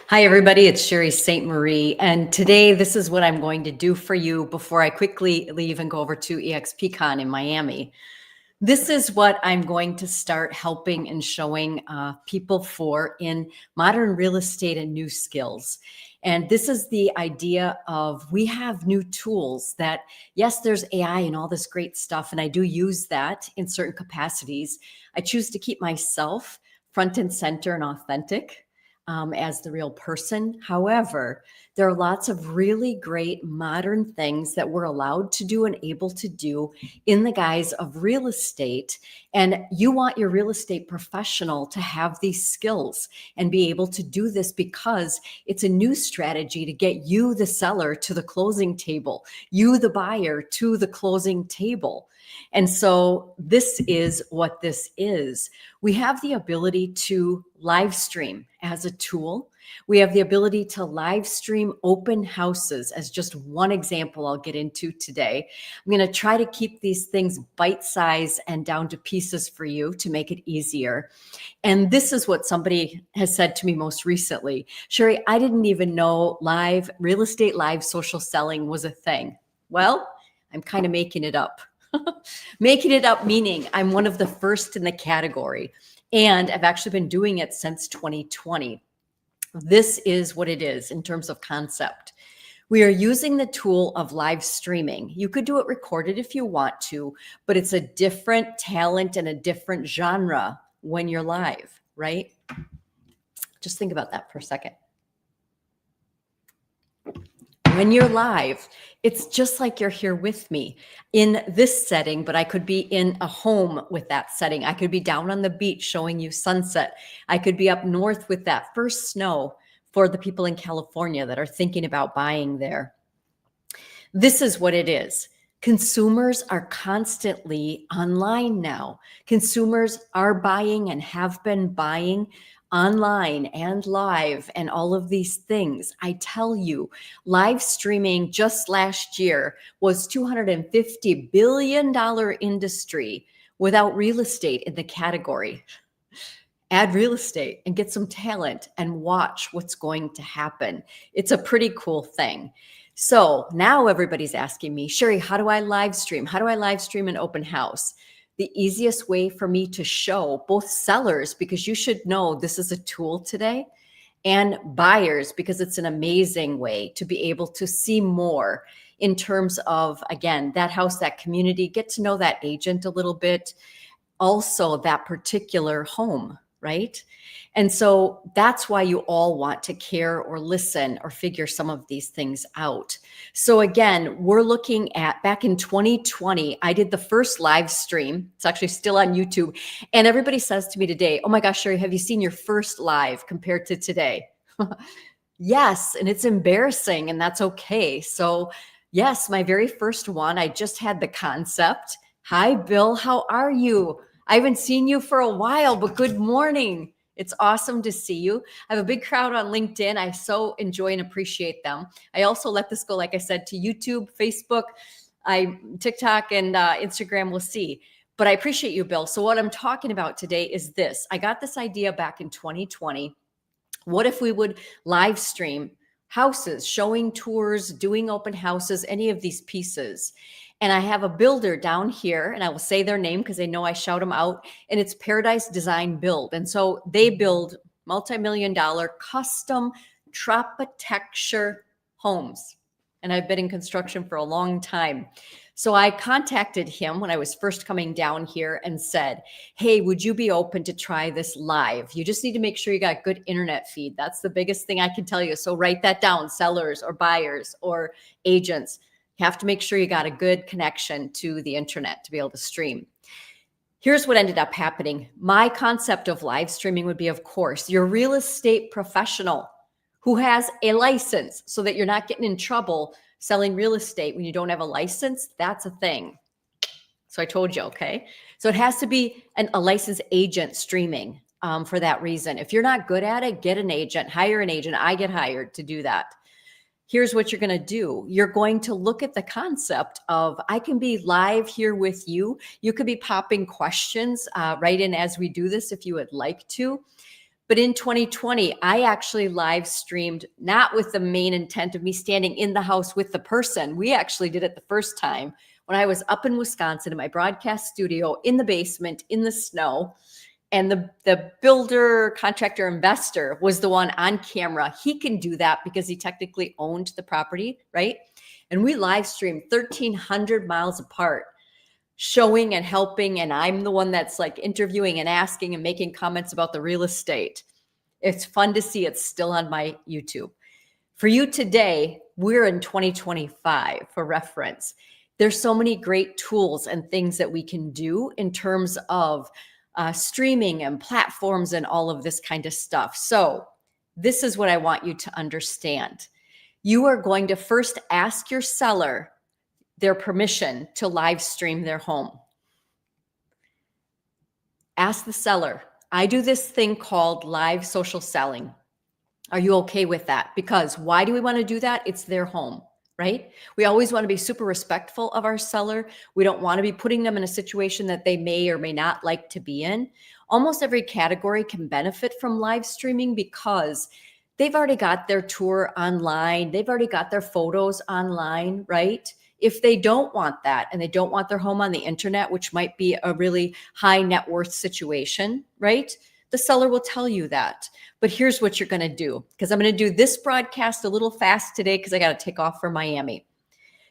Hi, everybody. It's Sherry St. Marie. And today, this is what I'm going to do for you before I quickly leave and go over to EXPCon in Miami. This is what I'm going to start helping and showing people for in modern real estate and new skills. And this is the idea of we have new tools that, yes, there's AI and all this great stuff. And I do use that in certain capacities. I choose to keep myself front and center and authentic as the real person. However, there are lots of really great modern things that we're allowed to do and able to do in the guise of real estate. And you want your real estate professional to have these skills and be able to do this because it's a new strategy to get you, the seller, to the closing table, you, the buyer, to the closing table. And so this is what this is. We have the ability to live stream as a tool. We have the ability to live stream open houses as just one example I'll get into today. I'm going to try to keep these things bite-sized and down to pieces for you to make it easier. And this is what somebody has said to me most recently. Sherry, I didn't even know live real estate, live social selling was a thing. Well, I'm kind of making it up. Making it up, meaning I'm one of the first in the category. And I've actually been doing it since 2020. This is what it is in terms of concept. We are using the tool of live streaming. You could do it recorded if you want to, but it's a different talent and a different genre when you're live, right? Just think about that for a second. When you're live, it's just like you're here with me in this setting, but I could be in a home with that setting. I could be down on the beach showing you sunset. I could be up north with that first snow for the people in California that are thinking about buying there. This is what it is. Consumers are constantly online now. Consumers are buying and have been buying online and live and all of these things. I tell you, live streaming just last year was $250 billion industry without real estate in the category. Add real estate and get some talent and watch what's going to happen. It's a pretty cool thing. So now everybody's asking me, Sherry, how do I live stream? How do I live stream an open house? The easiest way for me to show both sellers, because you should know this is a tool today, and buyers, because it's an amazing way to be able to see more in terms of, again, that house, that community, get to know that agent a little bit, also that particular home, right? And so that's why you all want to care or listen or figure some of these things out. So again, we're looking at back in 2020, I did the first live stream. It's actually still on YouTube. And everybody says to me today, oh my gosh, Sherry, have you seen your first live compared to today? Yes, and it's embarrassing and that's okay. So yes, my very first one, I just had the concept. Hi, Bill, how are you? I haven't seen you for a while, but good morning. It's awesome to see you. I have a big crowd on LinkedIn. I so enjoy and appreciate them. I also let this go, like I said, to YouTube, Facebook, TikTok, and Instagram. We'll see. But I appreciate you, Bill. So what I'm talking about today is this. I got this idea back in 2020. What if we would live stream houses, showing tours, doing open houses, any of these pieces? And I have a builder down here, and I will say their name because they know I shout them out, and it's Paradise Design Build. And so they build multi-million-dollar custom tropitecture homes. And I've been in construction for a long time. So I contacted him when I was first coming down here and said, hey, would you be open to try this live? You just need to make sure you got good internet feed. That's the biggest thing I can tell you. So write that down, sellers or buyers or agents. You have to make sure you got a good connection to the internet to be able to stream. Here's what ended up happening. My concept of live streaming would be, of course, your real estate professional who has a license so that you're not getting in trouble selling real estate when you don't have a license. That's a thing. So I told you, okay? So it has to be a licensed agent streaming for that reason. If you're not good at it, get an agent, hire an agent. I get hired to do that. Here's what you're going to do. You're going to look at the concept of, I can be live here with you. You could be popping questions right in as we do this if you would like to. But in 2020, I actually live streamed, not with the main intent of me standing in the house with the person. We actually did it the first time when I was up in Wisconsin in my broadcast studio in the basement in the snow. And the builder, contractor, investor was the one on camera. He can do that because he technically owned the property, right? And we live streamed 1,300 miles apart, showing and helping. And I'm the one that's like interviewing and asking and making comments about the real estate. It's fun to see. It's still on my YouTube. For you today, we're in 2025 for reference. There's so many great tools and things that we can do in terms of streaming and platforms and all of this kind of stuff. So this is what I want you to understand. You are going to first ask your seller their permission to live stream their home. Ask the seller. I do this thing called live social selling. Are you okay with that? Because why do we want to do that? It's their home, right? We always want to be super respectful of our seller. We don't want to be putting them in a situation that they may or may not like to be in. Almost every category can benefit from live streaming because they've already got their tour online. They've already got their photos online, right? If they don't want that and they don't want their home on the internet, which might be a really high net worth situation, right? The seller will tell you that. But here's what you're going to do, because I'm going to do this broadcast a little fast today because I got to take off for Miami.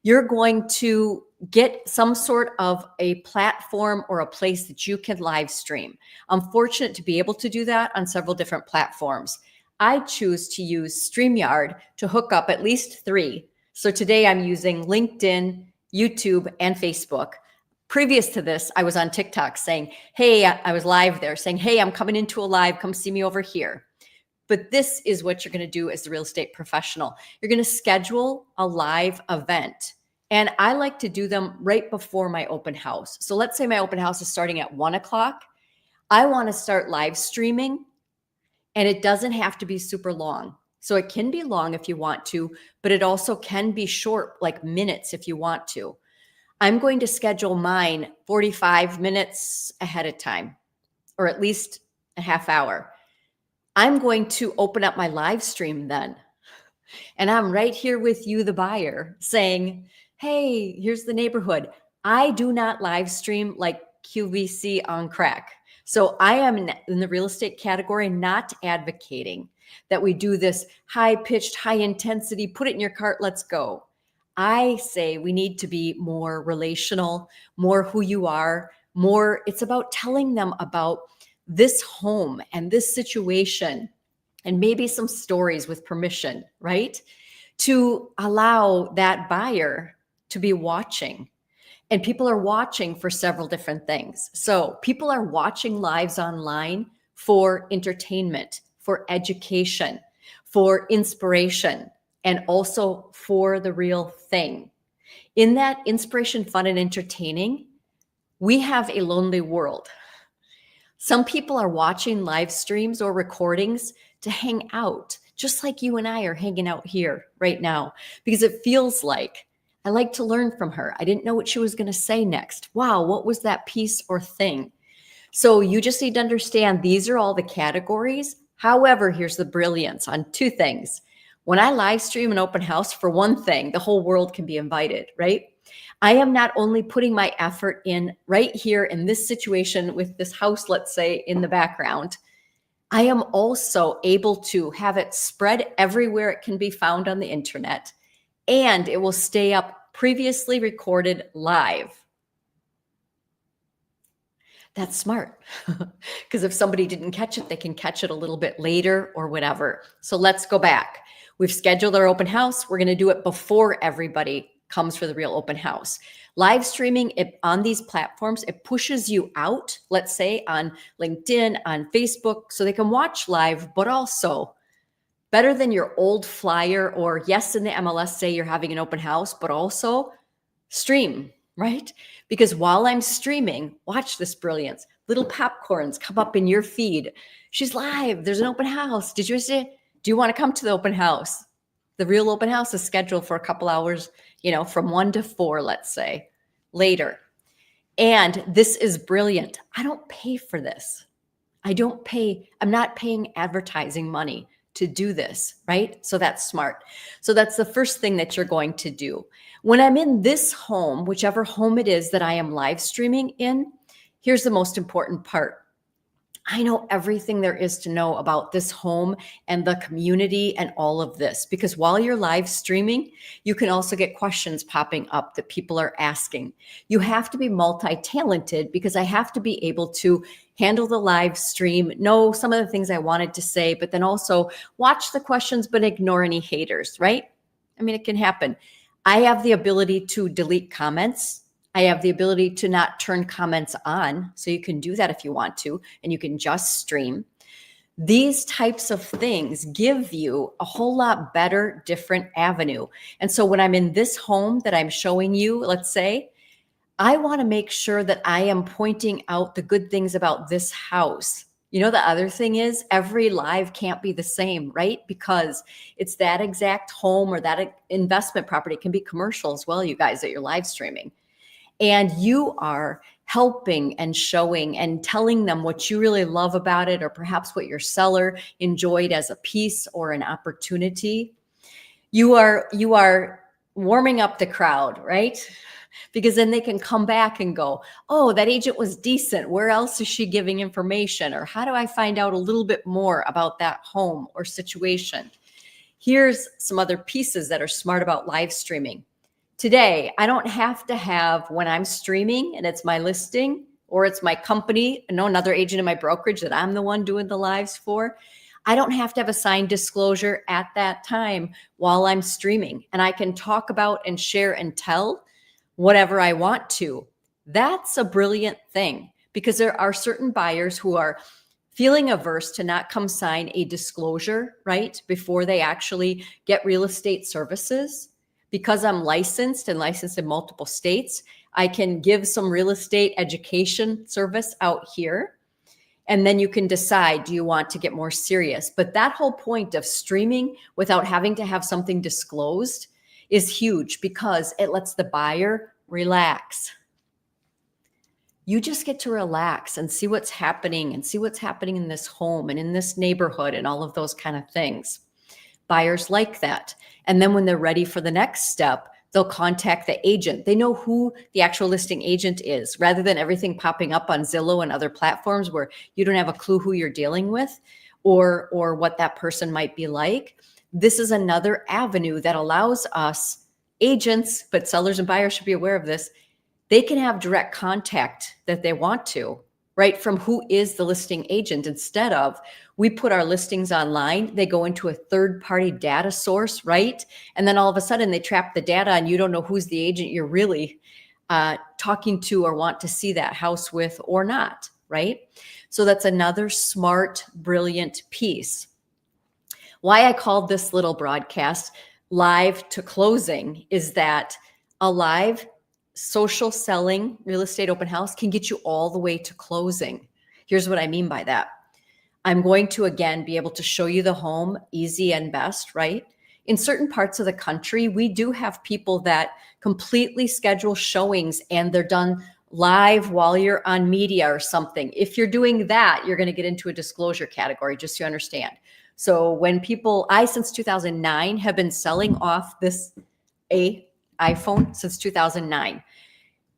You're going to get some sort of a platform or a place that you can live stream. I'm fortunate to be able to do that on several different platforms. I choose to use StreamYard to hook up at least 3. So today I'm using LinkedIn, YouTube, and Facebook. Previous to this, I was on TikTok saying, hey, I was live there saying, hey, I'm coming into a live, come see me over here. But this is what you're going to do as the real estate professional. You're going to schedule a live event. And I like to do them right before my open house. So let's say my open house is starting at 1 o'clock. I want to start live streaming, and it doesn't have to be super long. So it can be long if you want to, but it also can be short, like minutes if you want to. I'm going to schedule mine 45 minutes ahead of time, or at least a half hour. I'm going to open up my live stream then. And I'm right here with you, the buyer, saying, hey, here's the neighborhood. I do not live stream like QVC on crack. So I am in the real estate category not advocating that we do this high-pitched, high-intensity, put it in your cart, let's go. I say we need to be more relational, more who you are, more it's about telling them about this home and this situation and maybe some stories with permission, right? To allow that buyer to be watching. And people are watching for several different things. So people are watching lives online for entertainment, for education, for inspiration, and also for the real thing. In that inspiration, fun, and entertaining, we have a lonely world. Some people are watching live streams or recordings to hang out, just like you and I are hanging out here right now, because it feels like I like to learn from her. I didn't know what she was going to say next. Wow, what was that piece or thing? So you just need to understand these are all the categories. However, here's the brilliance on 2 things. When I live stream an open house, for one thing, the whole world can be invited, right? I am not only putting my effort in right here in this situation with this house, let's say, in the background, I am also able to have it spread everywhere it can be found on the internet, and it will stay up previously recorded live. That's smart because if somebody didn't catch it, they can catch it a little bit later or whatever. So let's go back. We've scheduled our open house. We're going to do it before everybody comes for the real open house. Live streaming it on these platforms, it pushes you out, let's say on LinkedIn, on Facebook, so they can watch live, but also better than your old flyer or yes, in the MLS say you're having an open house, but also stream, right? Because while I'm streaming, watch this brilliance. Little popcorns come up in your feed. She's live. There's an open house. Did you say, do you want to come to the open house? The real open house is scheduled for a couple hours, from 1 to 4, let's say, later. And this is brilliant. I don't pay for this. I'm not paying advertising money to do this, right? So that's smart. So that's the first thing that you're going to do. When I'm in this home, whichever home it is that I am live streaming in, here's the most important part. I know everything there is to know about this home and the community and all of this, because while you're live streaming, you can also get questions popping up that people are asking. You have to be multi-talented because I have to be able to handle the live stream, know some of the things I wanted to say, but then also watch the questions, but ignore any haters, right? I mean, it can happen. I have the ability to delete comments. I have the ability to not turn comments on. So you can do that if you want to, and you can just stream. These types of things give you a whole lot better, different avenue. And so when I'm in this home that I'm showing you, let's say, I want to make sure that I am pointing out the good things about this house. You know, the other thing is every live can't be the same, right? Because it's that exact home or that investment property. It can be commercial as well, you guys, that you're live streaming. And you are helping and showing and telling them what you really love about it, or perhaps what your seller enjoyed as a piece or an opportunity. You are warming up the crowd, right? Because then they can come back and go, oh, that agent was decent. Where else is she giving information? Or how do I find out a little bit more about that home or situation? Here's some other pieces that are smart about live streaming. Today, I don't have to have, when I'm streaming and it's my listing or it's my company, another agent in my brokerage that I'm the one doing the lives for, I don't have to have a signed disclosure at that time while I'm streaming. And I can talk about and share and tell whatever I want to. That's a brilliant thing, because there are certain buyers who are feeling averse to not come sign a disclosure, right, before they actually get real estate services. Because I'm licensed and licensed in multiple states, I can give some real estate education service out here. And then you can decide, do you want to get more serious? But that whole point of streaming without having to have something disclosed is huge, because it lets the buyer relax. You just get to relax and see what's happening in this home and in this neighborhood and all of those kind of things. Buyers like that. And then when they're ready for the next step, they'll contact the agent. They know who the actual listing agent is, rather than everything popping up on Zillow and other platforms where you don't have a clue who you're dealing with or what that person might be like. This is another avenue that allows us agents, but sellers and buyers should be aware of this. They can have direct contact that they want to, right, from who is the listing agent. Instead of, we put our listings online, they go into a third-party data source, right? And then all of a sudden they trap the data and you don't know who's the agent you're really talking to or want to see that house with or not, right? So that's another smart, brilliant piece. Why I called this little broadcast Live to Closing is that a live social selling real estate open house can get you all the way to closing. Here's what I mean by that. I'm going to, again, be able to show you the home easy and best, right? In certain parts of the country, we do have people that completely schedule showings and they're done live while you're on media or something. If you're doing that, you're going to get into a disclosure category, just so you understand. So when people, since 2009 have been selling off this iPhone since 2009,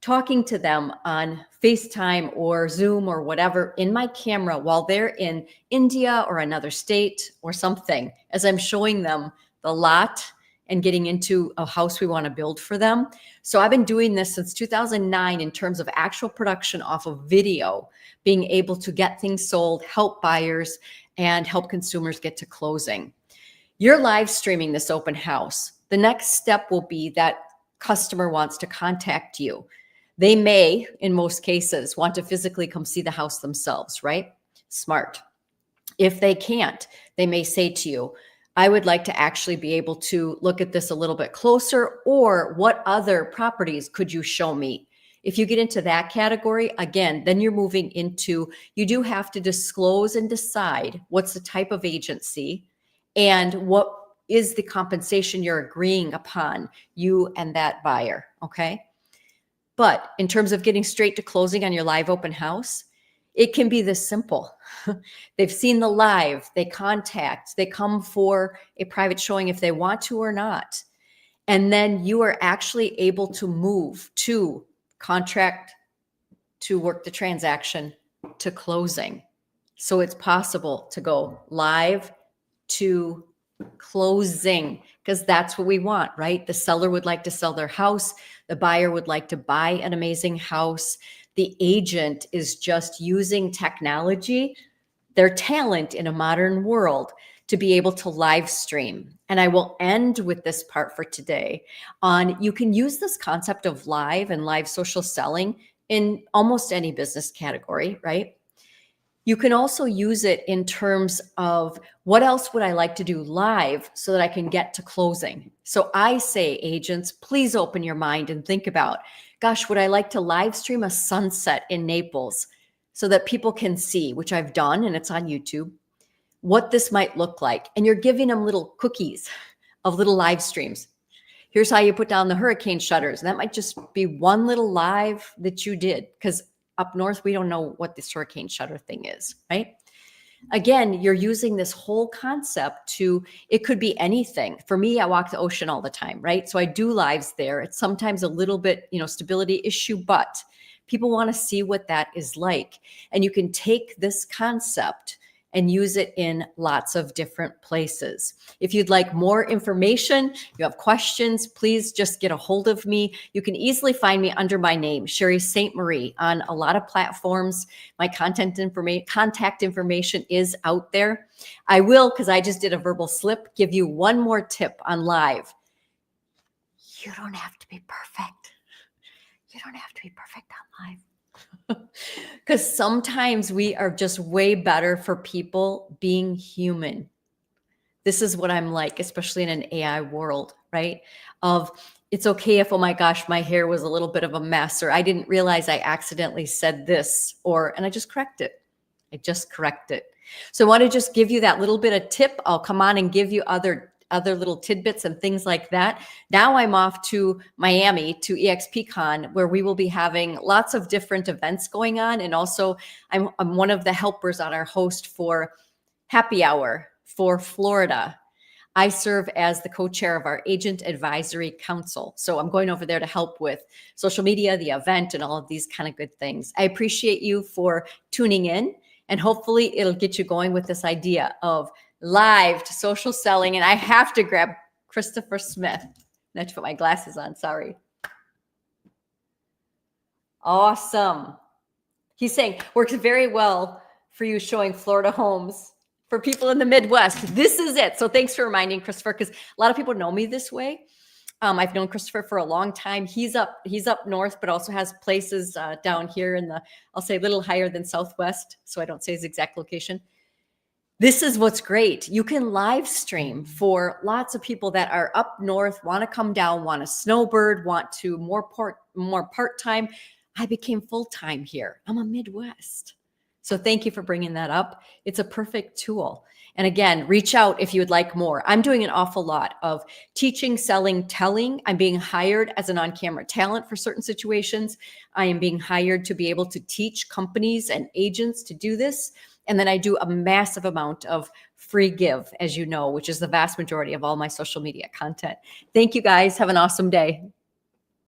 talking to them on FaceTime or Zoom or whatever in my camera while they're in India or another state or something, as I'm showing them the lot and getting into a house we want to build for them. So I've been doing this since 2009 in terms of actual production off of video, being able to get things sold, help buyers, and help consumers get to closing. You're live streaming this open house. The next step will be that customer wants to contact you. They may, in most cases, want to physically come see the house themselves, right? Smart. If they can't, they may say to you, I would like to actually be able to look at this a little bit closer, or what other properties could you show me? If you get into that category, again, then you're moving into, you do have to disclose and decide what's the type of agency and what is the compensation you're agreeing upon, you and that buyer, okay? But in terms of getting straight to closing on your live open house, It can be this simple. They've seen the live, they contact, they come for a private showing if they want to or not. And then you are actually able to move to contract, to work the transaction, to closing. So it's possible to go live to closing, because that's what we want, right? The seller would like to sell their house. The buyer would like to buy an amazing house. The agent is just using technology, their talent in a modern world, to be able to live stream. And I will end with this part for today on you can use this concept of live and live social selling in almost any business category, right? You can also use it in terms of what else would I like to do live so that I can get to closing. So I say, agents, please open your mind and think about, gosh, would I like to live stream a sunset in Naples so that people can see, which I've done and it's on YouTube, what this might look like. And you're giving them little cookies of little live streams. Here's how you put down the hurricane shutters. And that might just be one little live that you did, because up north, we don't know what this hurricane shutter thing is, right? Again, you're using this whole concept to, it could be anything. For me, I walk the ocean all the time, right? So I do lives there. It's sometimes a little bit, stability issue, but people want to see what that is like. And you can take this concept and use it in lots of different places. If you'd like more information, you have questions, please just get a hold of me. You can easily find me under my name, Sherry St. Marie, on a lot of platforms. My contact information is out there. I will, because I just did a verbal slip, give you one more tip on live. You don't have to be perfect. You don't have to be perfect on live. Because sometimes we are just way better for people being human. This is what I'm like, especially in an AI world, right? Of it's okay if, oh my gosh, my hair was a little bit of a mess, or I didn't realize I accidentally said this, and I just correct it. So I want to just give you that little bit of tip. I'll come on and give you other little tidbits and things like that. Now I'm off to Miami to EXPCon, where we will be having lots of different events going on. And also I'm one of the helpers on our host for Happy Hour for Florida. I serve as the co-chair of our Agent Advisory Council. So I'm going over there to help with social media, the event, and all of these kind of good things. I appreciate you for tuning in, and hopefully it'll get you going with this idea of live to social selling. And I have to grab Christopher Smith. I have to put my glasses on, sorry. Awesome. He's saying, works very well for you showing Florida homes for people in the Midwest. This is it. So thanks for reminding Christopher, because a lot of people know me this way. I've known Christopher for a long time. He's up north, but also has places down here in the, I'll say a little higher than Southwest, so I don't say his exact location. This is what's great. You can live stream for lots of people that are up north, want to come down, want to snowbird, want to more part-time. I became full-time here. I'm a Midwest. So thank you for bringing that up. It's a perfect tool. And again, reach out if you would like more. I'm doing an awful lot of teaching, selling, telling. I'm being hired as an on-camera talent for certain situations. I am being hired to be able to teach companies and agents to do this. And then I do a massive amount of free give, as you know, which is the vast majority of all my social media content. Thank you guys. Have an awesome day.